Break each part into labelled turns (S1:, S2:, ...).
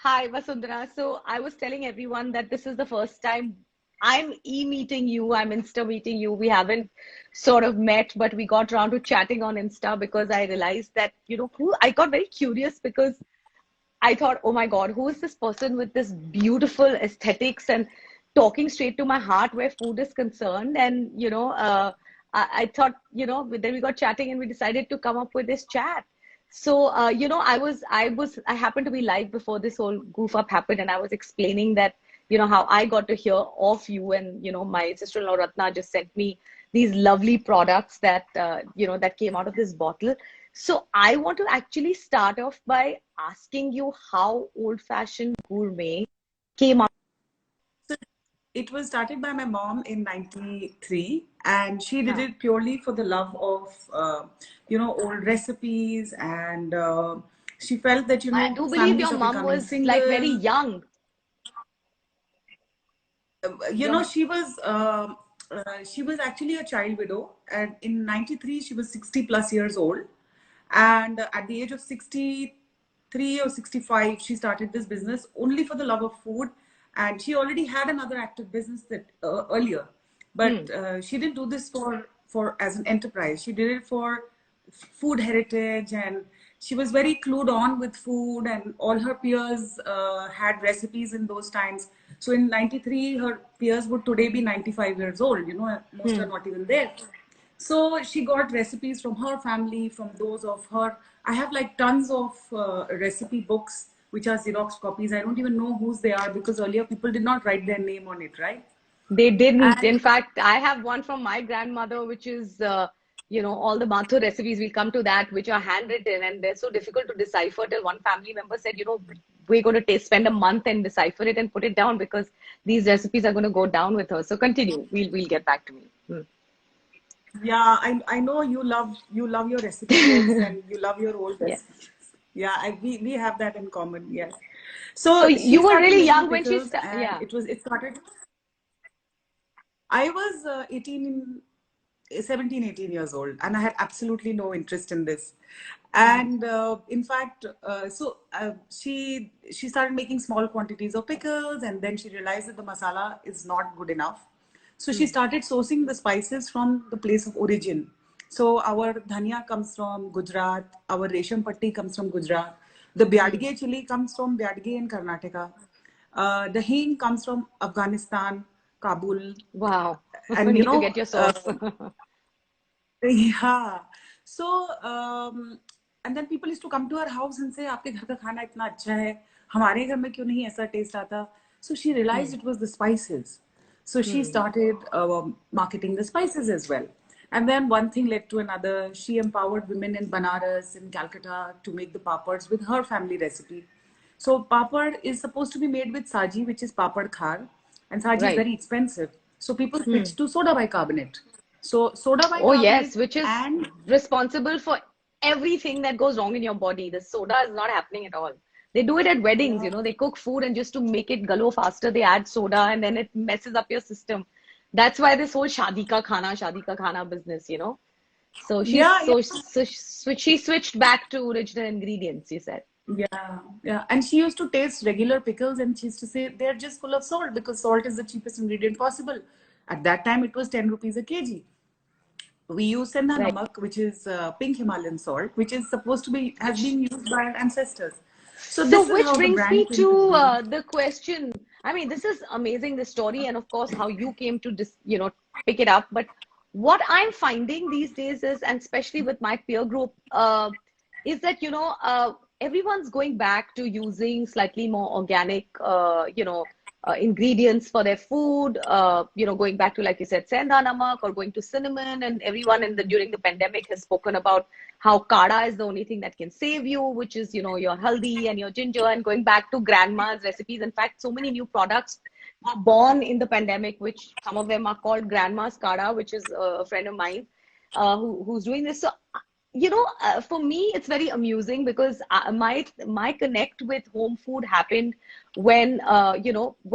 S1: Hi, Vasundhara. So I was telling everyone that this is the first time I'm e-meeting you, I'm Insta meeting you. We haven't sort of met, but we got around to chatting on Insta because I realized that, who I got very curious because I thought, oh my God, who is this person with this beautiful aesthetics and talking straight to my heart where food is concerned? And, I thought, then we got chatting and we decided to come up with this chat. So, I happened to be live before this whole goof up happened, and I was explaining that, how I got to hear of you, and, my sister-in-law Ratna just sent me these lovely products that, that came out of this bottle. So I want to actually start off by asking you how Old Fashioned Gourmet came out.
S2: So it was started by my mom in 93, and she did
S1: Huh.
S2: it purely for the love of, old recipes. And she felt that,
S1: I do believe
S2: families
S1: your
S2: are
S1: mom
S2: becoming
S1: was like very
S2: single.
S1: young.
S2: You know,
S1: Your
S2: she was actually a child widow, and in 93 she was 60 plus years old. And at the age of 63 or 65 she started this business only for the love of food. And she already had another active business that earlier,
S1: hmm,
S2: but she didn't do this for as an enterprise. She did it for food heritage, and she was very clued on with food, and all her peers had recipes in those times. So in 93 her peers would today be 95 years old, most are
S1: hmm.
S2: not even there. So she got recipes from her family, from those of her. I have like tons of recipe books which are Xerox copies. I don't even know whose they are because earlier people did not write their name on it, right?
S1: They didn't.
S2: And
S1: In fact, I have one from my grandmother, which is, all the Mathu recipes. We'll come to that, which are handwritten, and they're so difficult to decipher. Till one family member said, we're going to spend a month and decipher it and put it down because these recipes are going to go down with her. So continue. We'll get back to me.
S2: yeah, I know you love your recipe books and you love your old
S1: Yeah.
S2: recipes. Yeah, we have that in common. Yes.
S1: So
S2: So she
S1: you were
S2: started
S1: really
S2: making
S1: young when she
S2: pickles,
S1: started.
S2: and
S1: Yeah.
S2: it started. I was 17, 18 years old, and I had absolutely no interest in this.
S1: Mhm.
S2: And in fact, she started making small quantities of pickles, and then she realized that the masala is not good enough. So she
S1: Hmm.
S2: started sourcing the spices from the place of origin. So our dhania comes from Gujarat, our resham patti comes from Gujarat, the
S1: Hmm.
S2: Byadge chili comes from Byadge in Karnataka, the hing comes from Afghanistan, Kabul,
S1: Wow.
S2: and
S1: Need to get your sauce.
S2: yeah. So and then people used to come to her house and say, "आपके घर का खाना इतना अच्छा है, हमारे घर में क्यों नहीं ऐसा taste आता?" So she realized
S1: Hmm.
S2: it was the spices. So she
S1: Hmm.
S2: started marketing the spices as well. And then one thing led to another. She empowered women in Banaras, in Calcutta, to make the papads with her family recipe. So papad is supposed to be made with saji, which is papad khar, and saji is
S1: Right.
S2: very expensive. So people
S1: Hmm.
S2: switched to soda bicarbonate. So soda
S1: Oh, yes,
S2: bicarbonate
S1: which is
S2: and
S1: responsible for everything that goes wrong in your body. The soda is not happening at all. They do it at weddings,
S2: yeah,
S1: they cook food and just to make it gullo faster, they add soda and then it messes up your system. That's why this whole shadi ka khana business, So
S2: yeah,
S1: she switched back to original ingredients, you said.
S2: yeah. And she used to taste regular pickles, and she used to say they're just full of salt because salt is the cheapest ingredient possible. At that time, it was 10 rupees a kg. We use Sendha
S1: Right.
S2: Namak, which is pink Himalayan salt, which is supposed to be has
S1: Which
S2: been used by our ancestors. So
S1: So,
S2: this is
S1: which
S2: how the
S1: brings me
S2: brand came to
S1: to
S2: be.
S1: the question. I mean, this is amazing, the story, and of course, how you came to pick it up. But what I'm finding these days is, and especially with my peer group, is that everyone's going back to using slightly more organic, ingredients for their food. Going back to, like you said, sendha namak or going to cinnamon, and everyone during the pandemic has spoken about how kada is the only thing that can save you, which is, your haldi and your ginger, and going back to grandma's recipes. In fact, so many new products were born in the pandemic, which some of them are called grandma's kada, which is a friend of mine who's doing this. So, for me, it's very amusing because my connect with home food happened when,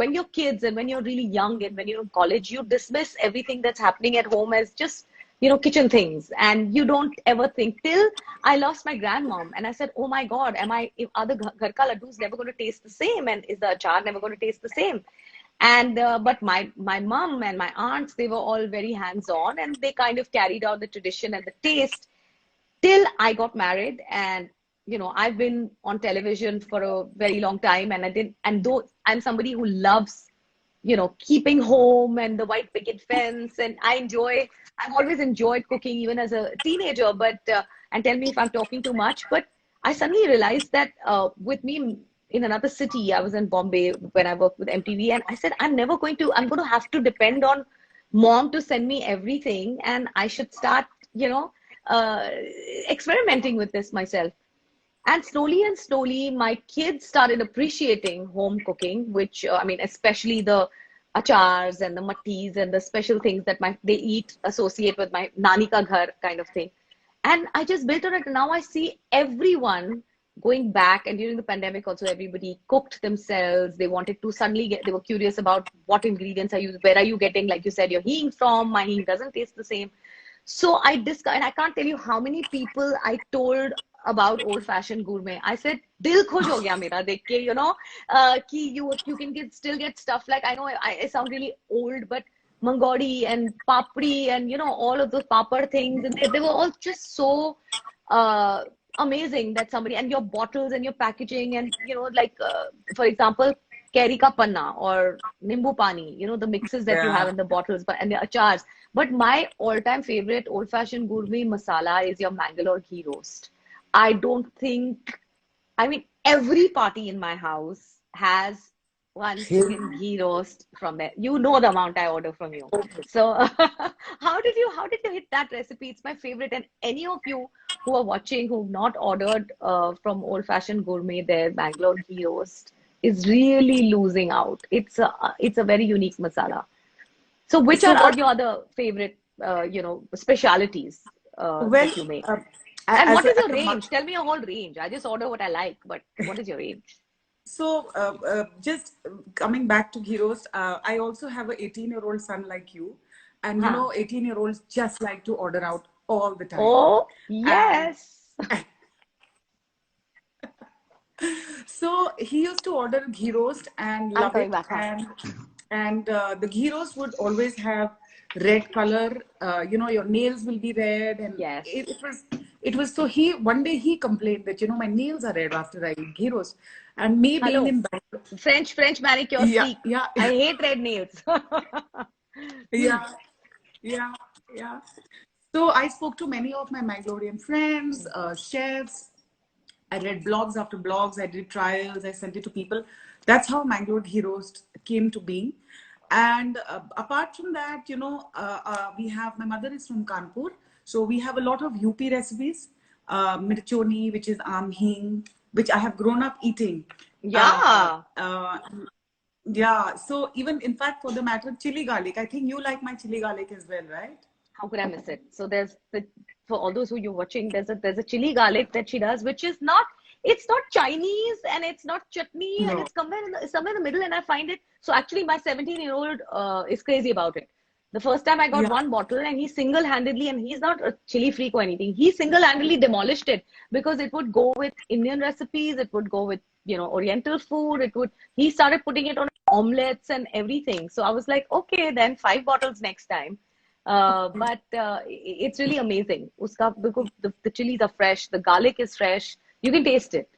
S1: when you're kids and when you're really young and when you're in college, you dismiss everything that's happening at home as just kitchen things, and you don't ever think till I lost my grandmom, and I said, "Oh my God, are the ghar ka laddus never going to taste the same, and is the achar never going to taste the same?" And but my mom and my aunts, they were all very hands-on, and they kind of carried out the tradition and the taste till I got married. And I've been on television for a very long time, and I didn't. And though I'm somebody who loves keeping home and the white picket fence. And I've always enjoyed cooking even as a teenager, but, and tell me if I'm talking too much, but I suddenly realized that with me in another city, I was in Bombay when I worked with MTV, and I said, I'm going to have to depend on mom to send me everything, and I should start, uh, experimenting with this myself. And slowly, my kids started appreciating home cooking, which I mean, especially the achars and the mattis and the special things that they eat associate with my nani ka ghar kind of thing. And I just built on it. And now I see everyone going back. And during the pandemic, also everybody cooked themselves. They wanted to suddenly they were curious about what ingredients are you, where are you getting, like you said, your hing from. My hing doesn't taste the same. So and I can't tell you how many people I told about old fashioned gourmet. I said, "Dil khush ho gaya mera dekh ke, ki you can still get stuff like, I know I sound really old, but mangodi and papri and all of those papad things, and they were all just so uh, amazing that somebody, and your bottles and your packaging, and like for example, Keri ka panna or nimbu pani, the mixes that you have
S2: Yeah.
S1: in the bottles, but and the achars. But my all-time favorite old-fashioned gourmet masala is your Mangalore ghee roast. I don't think, I mean, every party in my house has one friggin'
S2: Really?
S1: ghee roast from there. You know the amount I order from you. So how did you hit that recipe? It's my favorite. And any of you who are watching who've not ordered from Old Fashioned Gourmet, their Bangalore ghee roast is really losing out. It's a very unique masala. So which
S2: So
S1: are
S2: what?
S1: your other favorite specialities
S2: Well,
S1: that you make?
S2: uh,
S1: And what is
S2: as
S1: your
S2: a mother.
S1: range? Tell me your whole range. I just order what I like, but what is your range?
S2: So, just coming back to ghee roast, I also have an 18-year-old son like you. And
S1: Huh.
S2: 18-year-olds just like to order out all the time.
S1: Oh,
S2: And
S1: yes.
S2: so he used to order ghee roast and
S1: I'm
S2: love
S1: coming
S2: it.
S1: back, huh?
S2: And the ghee roast would always have red color. Your nails will be red, and
S1: Yes.
S2: it was so he one day he complained that my nails are red after I eat ghee roast, and me being
S1: Hello.
S2: in Bangalore,
S1: French manicure
S2: yeah,
S1: speak.
S2: yeah,
S1: I hate red nails.
S2: yeah, yeah, yeah. So I spoke to many of my Mangalorean friends, chefs. I read blogs after blogs. I did trials. I sent it to people. That's how Mangalore Ghee Roast came to be. And apart from that, we have, my mother is from Kanpur. So we have a lot of UP recipes. Mirchoni, which is amhing, which I have grown up eating. Uh,
S1: Yeah.
S2: uh, yeah. So even, in fact, for the matter of chili garlic, I think you like my chili garlic as well, right?
S1: How could I miss it? So for all those who you're watching, there's a chili garlic that she does, which is not, it's not Chinese and it's not chutney, and
S2: No.
S1: it's somewhere in the middle, and I find it. So actually my 17-year-old is crazy about it. The first time I got
S2: Yeah.
S1: one bottle, and he single-handedly, and he's not a chili freak or anything, he single-handedly demolished it because it would go with Indian recipes, it would go with Oriental food, he started putting it on omelets and everything. So I was like, okay, then 5 bottles next time. But it's really amazing. Because the chilies are fresh, the garlic is fresh. You can taste it.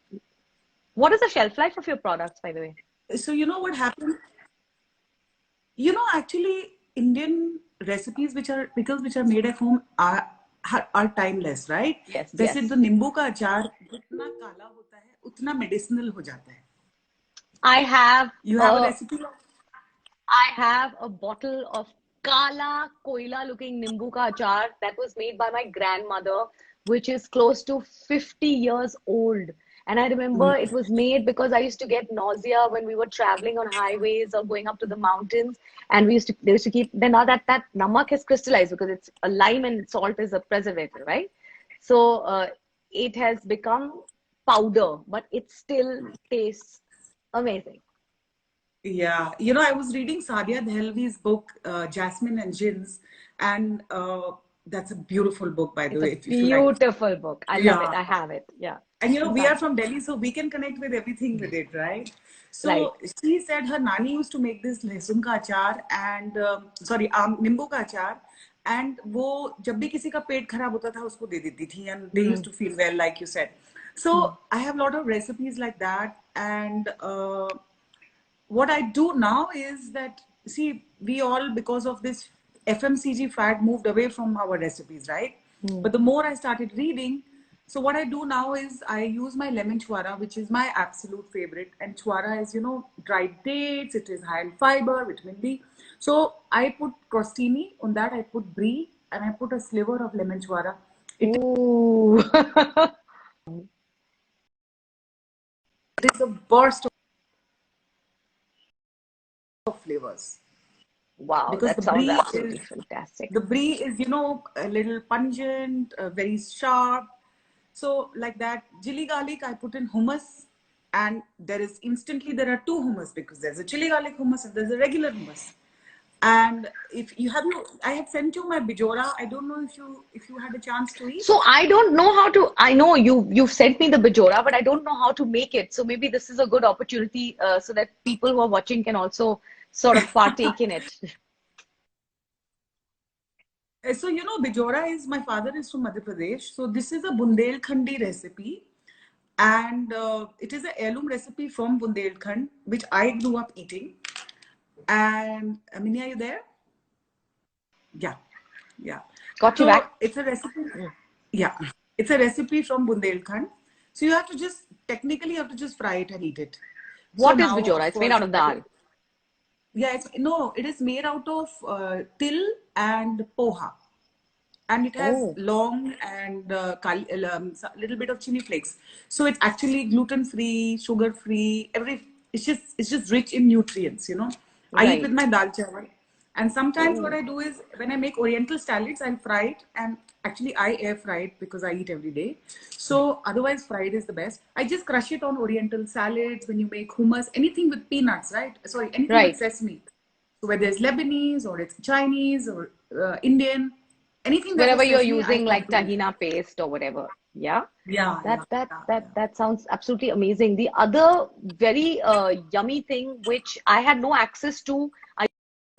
S1: What is the shelf life of your products, by the way?
S2: So you know what happened? Actually, Indian recipes which are pickles which are made at home are timeless, right?
S1: Yes,
S2: जैसे
S1: yes.
S2: तो नींबू का अचार जितना काला होता है उतना medicinal हो जाता है.
S1: I have
S2: You have a
S1: a
S2: recipe?
S1: I have a bottle of Kala Koila looking Nimbu ka achar that was made by my grandmother, which is close to 50 years old. And I remember it was made because I used to get nausea when we were traveling on highways or going up to the mountains. And they used to keep, then now that namak has crystallized because it's a lime and salt is a preservative, right? So it has become powder, but it still tastes amazing.
S2: Yeah, I was reading Sadia Dehelvi's book, Jasmine and Gins, and That's a beautiful book, by the
S1: It's a
S2: way, if you like.
S1: beautiful book. I love it.
S2: Yeah.
S1: I have it. Yeah.
S2: And you know,
S1: In
S2: we are
S1: fact,
S2: from Delhi, so we can connect with everything with it, right?
S1: right.
S2: So she said her nani used to make this लहसुन का अचार and sorry, नींबू का अचार, and वो जब भी किसी का पेट खराब होता था उसको दे देती थी, and they used to feel well, like you said. So I have a lot of recipes like that, and what I do now is that, see, we all, because of this FMCG fad, moved away from our recipes, right? But the more I started reading, so what I do now is I use my lemon chwara, which is my absolute favorite. And chwara is, you know, dried dates, it is high in fiber, vitamin D. So I put crostini on that, I put brie, and I put a sliver of lemon chwara. It
S1: Ooh.
S2: is a burst of flavors.
S1: Wow,
S2: Because
S1: that sounds absolutely fantastic.
S2: the brie is, you know, a little pungent, very sharp. So like that, chili garlic, I put in hummus, and there are two hummus, because there's a chili garlic hummus and there's a regular hummus. And if you have I had sent you my bijora. I don't know if you had a chance to eat.
S1: So I don't know how to. I know you've sent me the bijora, but I don't know how to make it. So maybe this is a good opportunity so that people who are watching can also sort of partake in it.
S2: So you know, bijora is, my father is from Madhya Pradesh. So this is a Bundelkhandi recipe, and it is an heirloom recipe from Bundelkhand, which I grew up eating. And Amini, are you there? Yeah, yeah.
S1: Got you
S2: So
S1: back.
S2: it's a recipe. Yeah, it's a recipe from Bundelkhand. So you have to just, technically, you have to just fry it and eat it. So
S1: What is
S2: now,
S1: bijora?
S2: of
S1: It's made
S2: course,
S1: out of dal.
S2: yeah, it is made out of til and poha, and it has
S1: Oh,
S2: long and little bit of chili flakes. So it's actually gluten free, sugar free. It's just rich in nutrients. You know, I eat with
S1: right.
S2: my dal chawal, and sometimes what
S1: Oh,
S2: I do is, when I make Oriental salads, I'll fry it, and actually I air fry it because I eat every day. So otherwise, fried is the best. I just crush it on Oriental salads. When you make hummus, anything with peanuts, right? Sorry, anything with
S1: right.
S2: sesame. So whether it's Lebanese or it's Chinese or Indian, anything that
S1: Wherever
S2: has
S1: you're
S2: sesame, I
S1: using
S2: love
S1: like
S2: to eat.
S1: tahina paste or whatever. Yeah.
S2: Yeah,
S1: That
S2: yeah,
S1: that
S2: yeah,
S1: that
S2: yeah.
S1: that sounds absolutely amazing. The other very yummy thing which I had no access to, I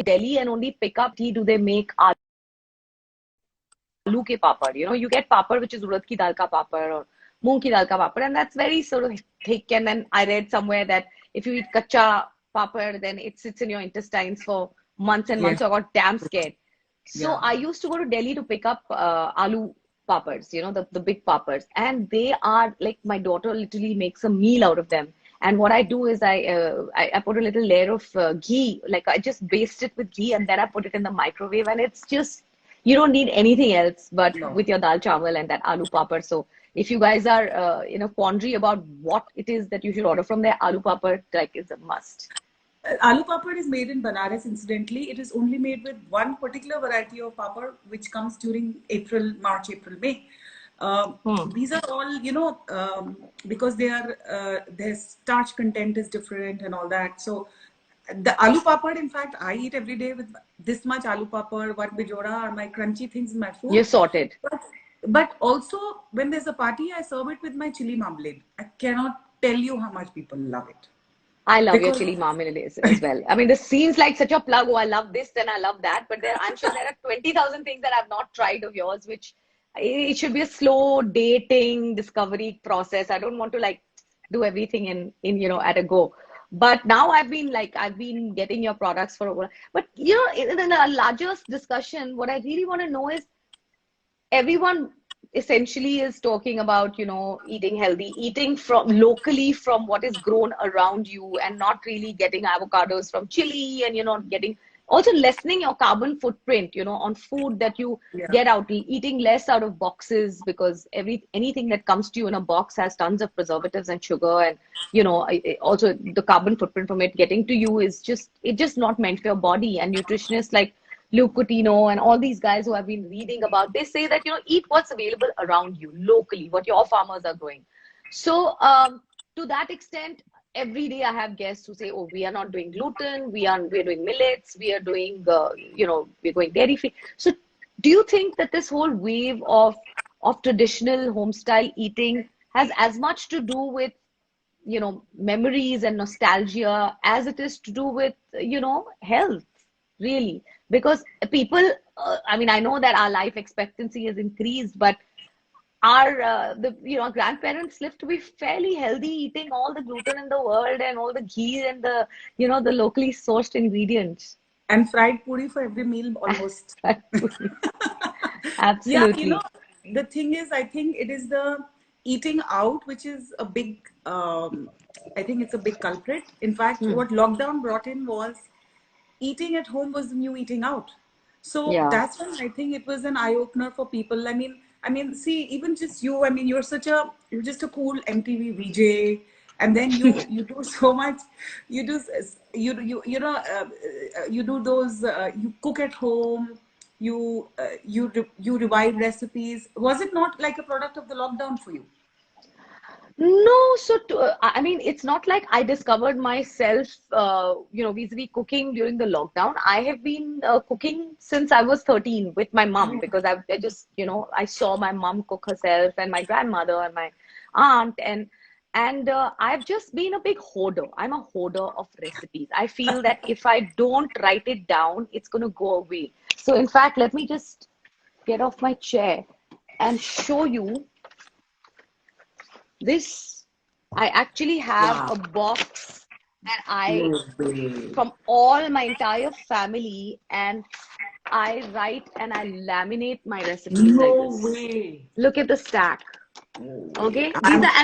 S1: Delhi and only pick up tea do they make aloo ke papad. You know, you get papad which is urad ki dal ka papad or moong ki dal ka papad, and that's very sort of thick. And then I read somewhere that if you eat kacha papad, then it sits in your intestines for months and
S2: Yes,
S1: months. So I got damn scared. So
S2: yeah.
S1: I used to go to Delhi to pick up aloo papads, you know, the big papads, and they are like my daughter literally makes a meal out of them. And what I do is I put a little layer of ghee, like I just baste it with ghee, and then I put it in the microwave, and it's just you don't need anything else but
S2: No.
S1: with your dal chawal and that aloo papad. So if you guys are in a quandary about what it is that you should order from there, aloo papad like is a must.
S2: Aloo papad is made in Banaras, incidentally. It is only made with one particular variety of papad, which comes during March, April, May.
S1: Hmm.
S2: These are all, you know, because their starch content is different and all that. So the aloo papad, in fact, I eat every day with this much aloo papad, one bijora are my crunchy things in my food.
S1: You're sorted.
S2: But also, when there's a party, I serve it with my chili marmalade. I cannot tell you how much people love it.
S1: I love your
S2: Because
S1: chili marmalade as well. I mean, this seems like such a plug. Oh, I love this, then I love that. But I'm sure there are 20,000 things that I've not tried of yours, which it should be a slow dating discovery process. I don't want to like do everything in you know at a go. But now I've been getting your products for a while. But you know, in a larger discussion, what I really want to know is everyone essentially is talking about, you know, eating healthy, eating from locally from what is grown around you and not really getting avocados from Chile and you're not getting also lessening your carbon footprint, you know, on food that you
S2: yeah,
S1: get out, eating less out of boxes because anything that comes to you in a box has tons of preservatives and sugar and you know also the carbon footprint from it getting to you is just not meant for your body. And nutritionists like Luke Coutinho and all these guys who I've been reading about, they say that, you know, eat what's available around you locally, what your farmers are growing. So, to that extent, every day I have guests who say, oh, we are not doing gluten, we're doing millets, we are doing, you know, we're going dairy free. So Do you think that this whole wave of traditional home style eating has as much to do with, memories and nostalgia as it is to do with, health, really? Because people, I mean, I know that our life expectancy has increased, but our grandparents lived to be fairly healthy, eating all the gluten in the world and all the ghee and the locally sourced ingredients.
S2: And fried puri for every meal almost. Yeah,
S1: Absolutely.
S2: the thing is, I think it is the eating out, which is a big, I think it's a big culprit. In fact,
S1: Hmm.
S2: what lockdown brought in was eating at home was the new eating out. So
S1: Yeah.
S2: that's when I think it was an eye opener for people. I mean, see, even just you. I mean, you're just a cool MTV VJ, and then you do so much. You do you do those. You cook at home. You revive recipes. Was it not like a product of the lockdown for you?
S1: No, so I mean, it's not like I discovered myself, vis-a-vis cooking during the lockdown. I have been cooking since I was 13 with my mom because I just, I saw my mom cook herself and my grandmother and my aunt and I've just been a big hoarder. I'm a hoarder of recipes. I feel that if I don't write it down, it's going to go away. So in fact, let me just get off my chair and show you this. I actually have
S2: Wow.
S1: a box that I
S2: No way.
S1: from all my entire family, and I write and I laminate my recipes like
S2: No
S1: this.
S2: way.
S1: Look at the stack.
S2: No way.
S1: Okay,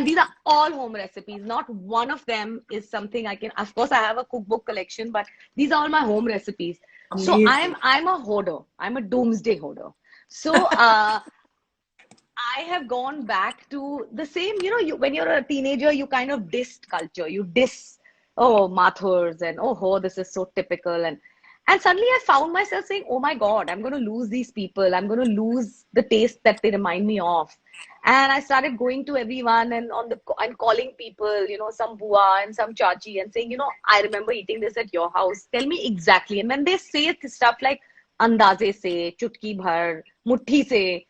S1: these are all home recipes. Not one of them is something I can. Of course, I have a cookbook collection, but these are all my home recipes. So
S2: Amazing.
S1: I'm a hoarder. I'm a doomsday hoarder. So I have gone back to the same, when you're a teenager, you kind of diss culture. You diss, oh, Mathurs and this is so typical. And suddenly I found myself saying, oh my God, I'm going to lose these people. I'm going to lose the taste that they remind me of. And I started going to everyone and calling people, some bua and some chachi and saying, I remember eating this at your house. Tell me exactly. And when they say stuff like andaze se, chutki bhar, muthi se,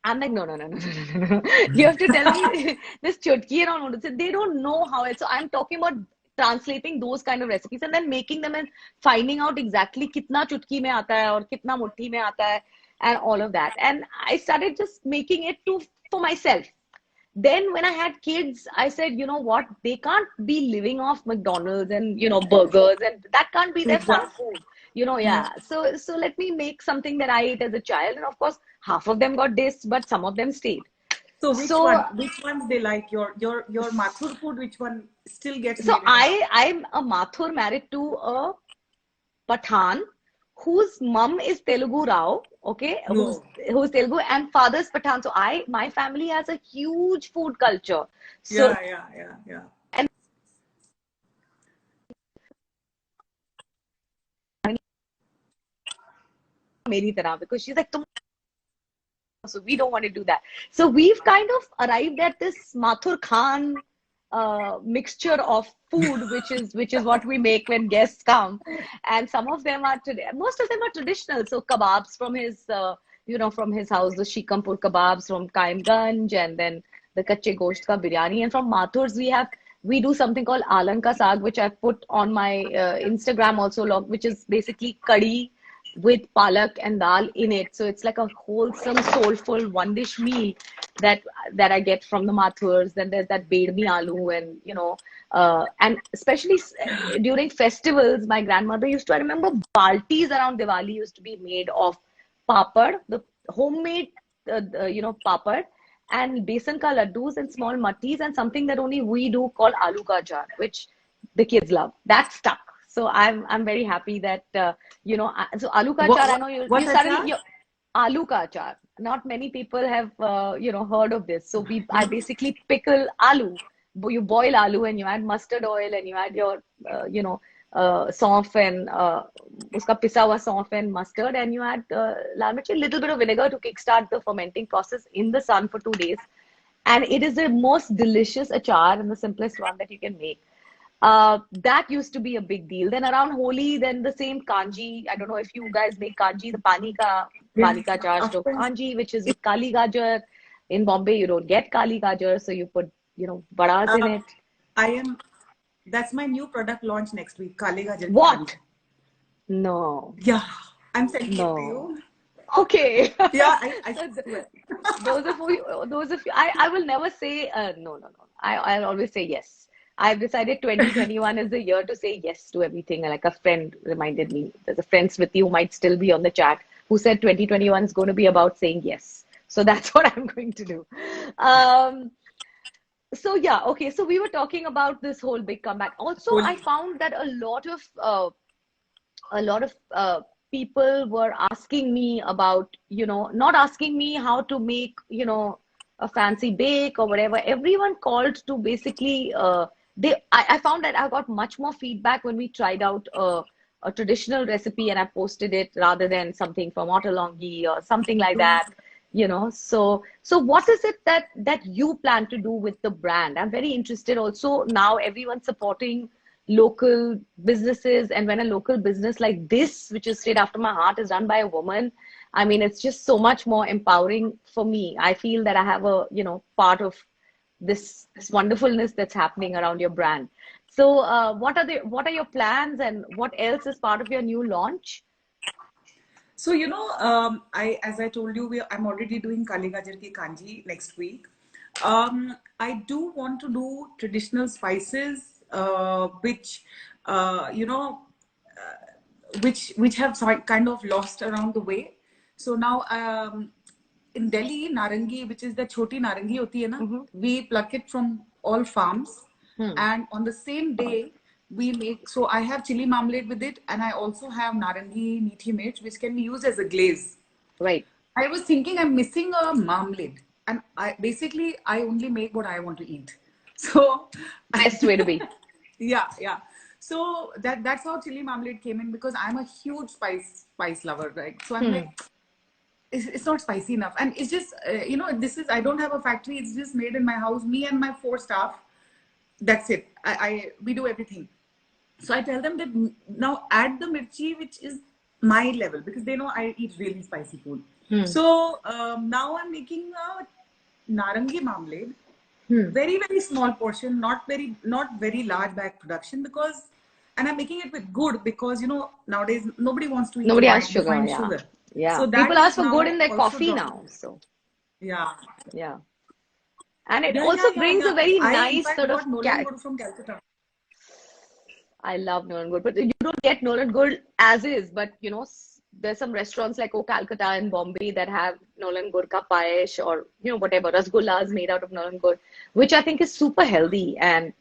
S1: I'm like, no, no, no, no, no, no, no. You have to tell me this chutki and all noodles. They don't know how it. So I'm talking about translating those kind of recipes and then making them and finding out exactly kitna chutki mein aata hai aur kitna muthi mein aata hai and all of that. And I started just making it to for myself. Then when I had kids, I said, you know what? They can't be living off McDonald's and, burgers, and that can't be their fun
S2: Pizza.
S1: food.
S2: Yeah.
S1: Yeah. So let me make something that I ate as a child. And of course, half of them got dissed, but some of them stayed.
S2: So which
S1: So
S2: one? Which ones they like? Your Mathur food? Which one still gets
S1: so
S2: made in the house?
S1: I'm a Mathur married to a Pathan whose mum is Telugu Rao, okay,
S2: No.
S1: who's Telugu and father's Pathan. So my family has a huge food culture. So
S2: Yeah, yeah, yeah, yeah.
S1: मेरी तरह because she's like so we don't want to do that. So we've kind of arrived at this Mathur Khan mixture of food, which is what we make when guests come, and some of them are today. Most of them are traditional. So kebabs from his from his house, the Shikampur kebabs from Kaimganj, and then the kache gosht ka biryani. And from Mathur's we do something called Alan ka saag, which I put on my Instagram also, which is basically curry with palak and dal in it. So it's like a wholesome, soulful, one dish meal that I get from the Mathurs. Then there's that bedmi aloo and and especially during festivals, my grandmother used to. I remember baltis around Diwali used to be made of papad, the homemade papad. And besan ka laddus and small mattis and something that only we do called aloo ka jar, which the kids love. That stuck. So I'm very happy that so aloo ka
S2: What
S1: achar. I
S2: what
S1: know you
S2: what
S1: suddenly
S2: achar?
S1: aloo ka achar. Not many people have heard of this. So I basically pickle aloo. You boil aloo and you add mustard oil and you add your saunf and uska pisa hua saunf and mustard and you add lal mirchi, a little bit of vinegar to kickstart the fermenting process in the sun for 2 days. And it is the most delicious achar and the simplest one that you can make. That used to be a big deal. Then around Holi, then the same kanji. I don't know if you guys make kanji, the
S2: Yeah,
S1: pani ka charged
S2: of
S1: to
S2: course.
S1: kanji, which is with kali gajar. In Bombay, you don't get kali gajar, so you put, vadas in
S2: Uh,
S1: it.
S2: I am. That's my new product launch next week. Kale Gajar ki kanji.
S1: What? No,
S2: Yeah, I'm sending it to
S1: no.
S2: you.
S1: Okay.
S2: Yeah, I
S1: So
S2: swear.
S1: those of you, I will never say no, no, no. I'll always say yes. I've decided 2021 is the year to say yes to everything. Like a friend reminded me, there's a friend with you who might still be on the chat who said 2021 is going to be about saying yes. So that's what I'm going to do. Um, so yeah, okay. So we were talking about this whole big comeback. Also, I
S2: Holi.
S1: found that a lot of people were asking me about, not asking me how to make, a fancy bake or whatever. Everyone called to basically, I found that I got much more feedback when we tried out a traditional recipe and I posted it rather than something from Ottolenghi or something like that. So what is it that you plan to do with the brand? I'm very interested. Also, now everyone's supporting local businesses, and when a local business like this, which is straight after my heart, is run by a woman, I mean, it's just so much more empowering for me. I feel that I have a, part of this wonderfulness that's happening around your brand. So what are your plans, and what else is part of your new launch?
S2: So as I told you, I'm already doing Kale Gajar ki kanji next week. I do want to do traditional spices, which uh, you know, which have kind of lost around the way. So now, in Delhi, narangi, which is the choti narangi hoti hai na,
S1: Mm-hmm.
S2: we pluck it from all farms,
S1: Hmm.
S2: and on the same day we make. So I have chili marmalade with it, and I also have narangi meethi mirch, which can be used as a glaze.
S1: Right.
S2: I was thinking I'm missing a marmalade, and I only make what I want to eat. So,
S1: Best way to be.
S2: yeah, yeah. So that's how chili marmalade came in, because I'm a huge spice lover, right? So I'm like,
S1: Hmm.
S2: it's not spicy enough, and it's just this is, I don't have a factory. It's just made in my house, me and my 4 staff. That's it. I we do everything. So I tell them that now add the mirchi, which is my level, because they know I eat really spicy food.
S1: Hmm.
S2: So now I'm making a narangi marmalade,
S1: Hmm.
S2: very very small portion, not very large bag production, because, and I'm making it with good, because nowadays nobody wants to eat
S1: Nobody has sugar.
S2: refined
S1: Yeah.
S2: sugar.
S1: Yeah.
S2: So
S1: People
S2: that
S1: ask
S2: is
S1: for good
S2: now
S1: in their
S2: also
S1: coffee
S2: dropped.
S1: now. So
S2: Yeah,
S1: yeah. And it
S2: yeah, yeah,
S1: also
S2: yeah,
S1: brings
S2: yeah.
S1: a very
S2: I in
S1: nice
S2: fact
S1: sort of
S2: got Nolan Guru from Calcutta.
S1: I love Nolan Good, but you don't get Nolan Good as is. But there's some restaurants like O Calcutta and Bombay that have Nolan Good ka payesh, or whatever rasgullas made out of Nolan Good, which I think is super healthy and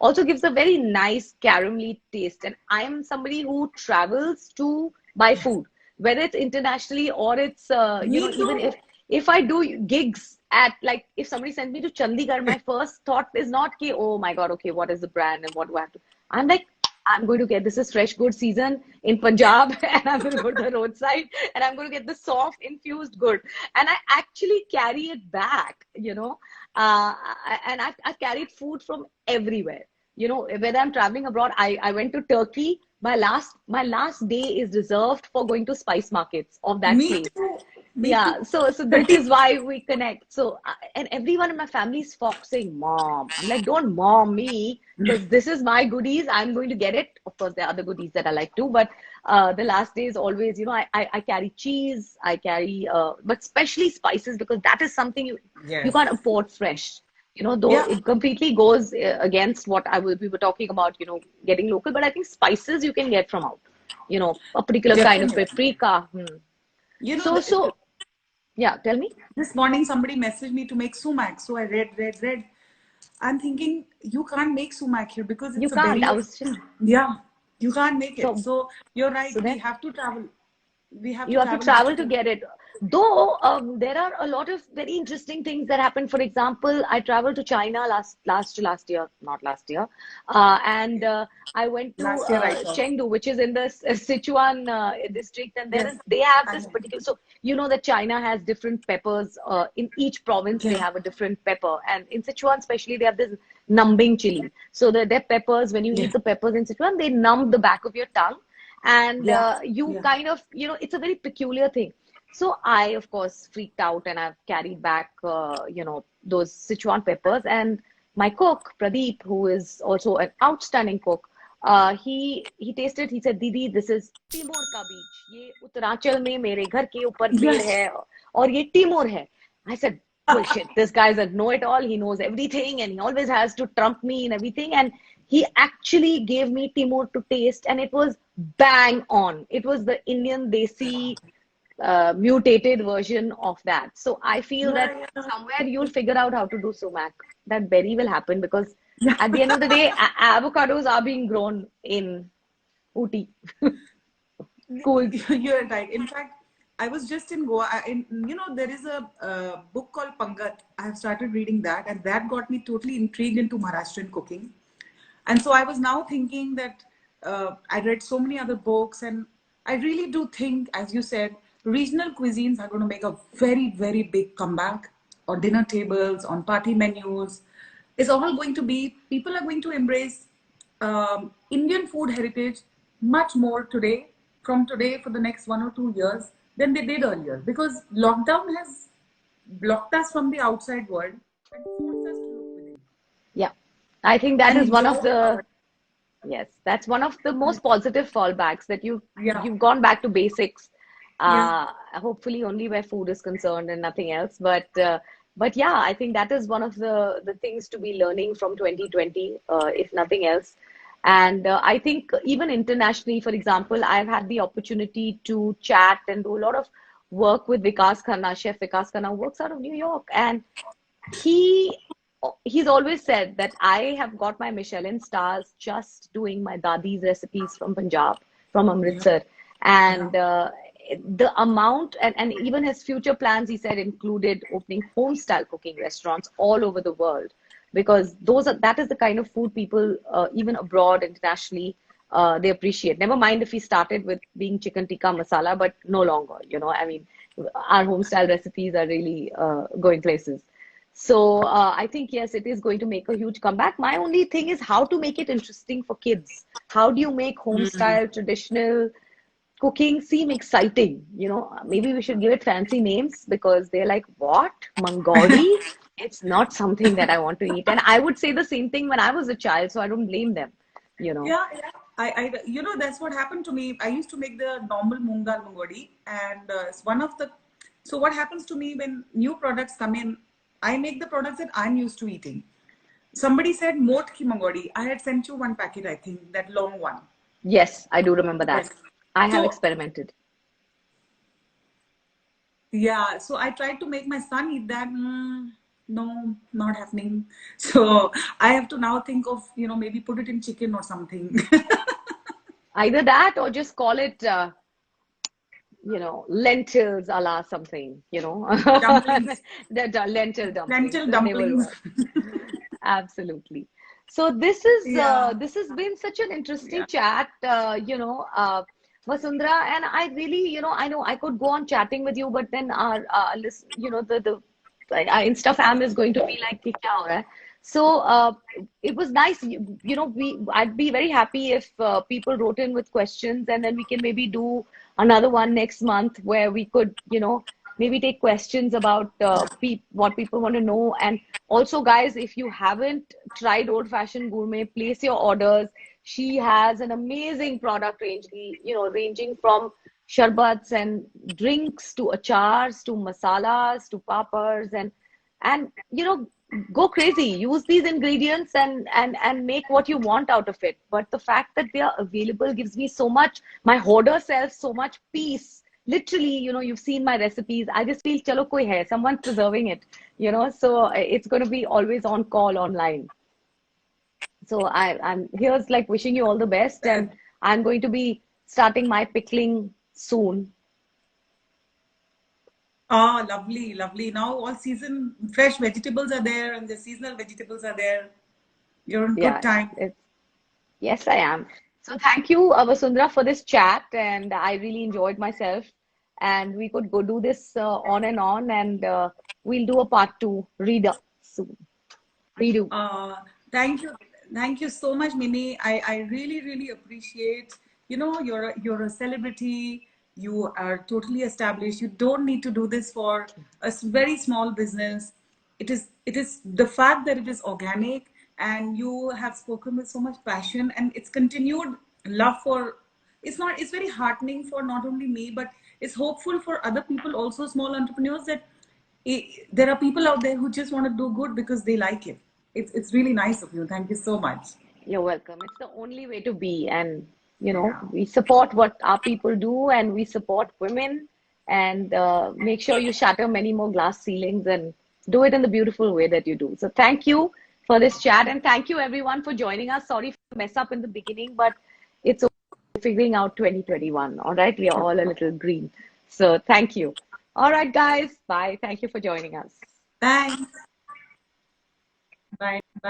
S1: also gives a very nice caramelly taste. And I am somebody who travels to buy food, whether it's internationally or it's
S2: Me
S1: even
S2: too.
S1: if I do gigs at, like, if somebody sends me to Chandigarh, my first thought is not ki, oh my God, okay, what is the brand and what do I have to? I'm like, I'm going to get, this is fresh good season in Punjab, and I'm going to go to the roadside and I'm going to get the soft infused good. And I actually carry it back, and I've carried food from everywhere. Whether I'm traveling abroad, I went to Turkey. My last day is reserved for going to spice markets of that
S2: Me
S1: place.
S2: too. Me too.
S1: Yeah, so this is why we connect. So and everyone in my family is foxing mom. I'm like, don't mom me, because this is my goodies. I'm going to get it. Of course, there are other goodies that I like too, but the last day is always, I carry cheese, I carry but especially spices, because that is something you can't
S2: Yes.
S1: import fresh. Though
S2: Yeah,
S1: it completely goes against what we were talking about, getting local. But I think spices you can get from out. A particular kind of
S2: definitely.
S1: paprika.
S2: You know,
S1: So yeah, tell me.
S2: this morning somebody messaged me to make sumac. So I read. I'm thinking, you can't make sumac here because
S1: You
S2: it's a
S1: can't.
S2: berry
S1: I
S2: of
S1: was just
S2: yeah, you can't make it.
S1: so
S2: So you're right.
S1: so
S2: We
S1: then
S2: have to travel. We have to
S1: you have to
S2: travel just to
S1: travel to
S2: get.
S1: get it. Though there are a lot of very interesting things that happen. For example, I traveled to China last year, not last year, and I went to
S2: Last year I saw.
S1: Chengdu, which is in the Sichuan district, and
S2: Yes,
S1: they have
S2: I
S1: this
S2: know.
S1: particular. So you know that China has different peppers. In each province, they
S2: Yeah,
S1: have a different pepper, and in Sichuan especially, they have this numbing chili. So their peppers, when you
S2: yeah,
S1: eat the peppers in Sichuan, they numb the back of your tongue, and
S2: yeah,
S1: you
S2: yeah.
S1: kind of, it's a very peculiar thing. So I, of course, freaked out and I've carried back, those Sichuan peppers. And my cook, Pradeep, who is also an outstanding cook, he tasted. He said, "Didi, this is Timor ka beach. ये उत्तरांचल में मेरे घर के ऊपर पेड़
S2: Yes.
S1: है और ये Timor है." I said, "Bullshit. This guy's a know-it-all. He knows everything, and he always has to trump me in everything." And he actually gave me Timor to taste, and it was bang on. It was the Indian desi mutated version of that. So I feel that
S2: Yeah, yeah,
S1: somewhere you'll figure out how to do sumac. That berry will happen because
S2: yeah.
S1: at the end of the day, avocados are being grown in Ooty. Cool.
S2: You're right. In fact, I was just in Goa. There is a book called Pangat. I have started reading that, and that got me totally intrigued into Maharashtrian cooking. And so I was now thinking that I read so many other books, and I really do think, as you said, regional cuisines are going to make a very, very big comeback on dinner tables, on party menus. It's all going to be, people are going to embrace Indian food heritage much more today, from today for the next 1 or 2 years than they did earlier, because lockdown has blocked us from the outside world and forced us to look within
S1: Yeah. I think that
S2: and
S1: is one of
S2: enjoy
S1: the
S2: our.
S1: Yes, that's one of the most positive fallbacks that
S2: Yeah,
S1: you've gone back to basics.
S2: yeah.
S1: Hopefully only where food is concerned and nothing else. But yeah, I think that is one of the things to be learning from 2020, if nothing else. And I think even internationally, for example, I've had the opportunity to chat and do a lot of work with Vikas Khanna, Chef Vikas Khanna, who works out of New York, and he he's always said that I have got my Michelin stars just doing my dadi's recipes from Punjab, from
S2: Yeah,
S1: Amritsar,
S2: yeah,
S1: and the amount and even his future plans, he said, included opening home style cooking restaurants all over the world, because that is the kind of food people even abroad internationally they appreciate. Never mind if he started with being chicken tikka masala, but no longer. I mean, our home style recipes are really going places. So I think yes, it is going to make a huge comeback. My only thing is how to make it interesting for kids. How do you make home
S2: mm.
S1: style traditional cooking seem exciting? Maybe we should give it fancy names because they're like, what? Mangodi? It's not something that I want to eat. And I would say the same thing when I was a child, so I don't blame them, you know.
S2: Yeah, yeah. That's what happened to me. I used to make the normal moong dal mungodi, and it's one of the. So what happens to me when new products come in? I make the products that I'm used to eating. Somebody said mot ki mungodi. I had sent you one packet, I think, that long one.
S1: Yes, I do remember that.
S2: Yes.
S1: I have
S2: So
S1: experimented.
S2: yeah, so I tried to make my son eat that. No, not happening. So I have to now think of, maybe put it in chicken or something.
S1: Either that or just call it lentils a la something,
S2: Dumplings,
S1: the lentil dumplings,
S2: lentil
S1: they will
S2: dumplings.
S1: work. Absolutely. So
S2: Yeah,
S1: this has been such an interesting
S2: yeah.
S1: chat, Vasundhara, and I really, I know I could go on chatting with you, but then our list, our Insta fam is going to be like, "Ki kya ho raha hai?" So it was nice. I'd be very happy if people wrote in with questions, and then we can maybe do another one next month where we could, maybe take questions about what people want to know. And also, guys, if you haven't tried Old Fashioned Gourmet, place your orders. She has an amazing product range, ranging from sharbats and drinks to achars to masalas to papas and go crazy. Use these ingredients and make what you want out of it. But the fact that they are available gives me so much. My hoarder self so much peace. Literally, you've seen my recipes. I just feel, chalo koi hai, someone's preserving it. So it's going to be always on call online. So I'm here's like wishing you all the best, and I'm going to be starting my pickling soon.
S2: Ah, lovely, lovely. Now all season fresh vegetables are there and the seasonal vegetables are there. You're in good
S1: Yeah,
S2: time.
S1: it's yes, I am. So thank you, Vasundhara, for this chat, and I really enjoyed myself. And we could go do this on, and we'll do a part two read soon. Redo.
S2: Uh, thank you. Thank you so much, Mimi. I really, really appreciate, you're a celebrity. You are totally established. You don't need to do this for a very small business. It is the fact that it is organic and you have spoken with so much passion and it's continued love for it's very heartening for not only me, but it's hopeful for other people also, small entrepreneurs, that there are people out there who just want to do good because they like it. It's really nice of you. Thank you so much.
S1: You're welcome. It's the only way to be. And,
S2: Yeah.
S1: we support what our people do and we support women and make sure you shatter many more glass ceilings and do it in the beautiful way that you do. So thank you for this chat and thank you everyone for joining us. Sorry for the mess up in the beginning, but it's okay. Figuring out 2021. All right. We are all a little green. So thank you. All right, guys. Bye. Thank you for joining us.
S2: Thanks. Bye. Bye.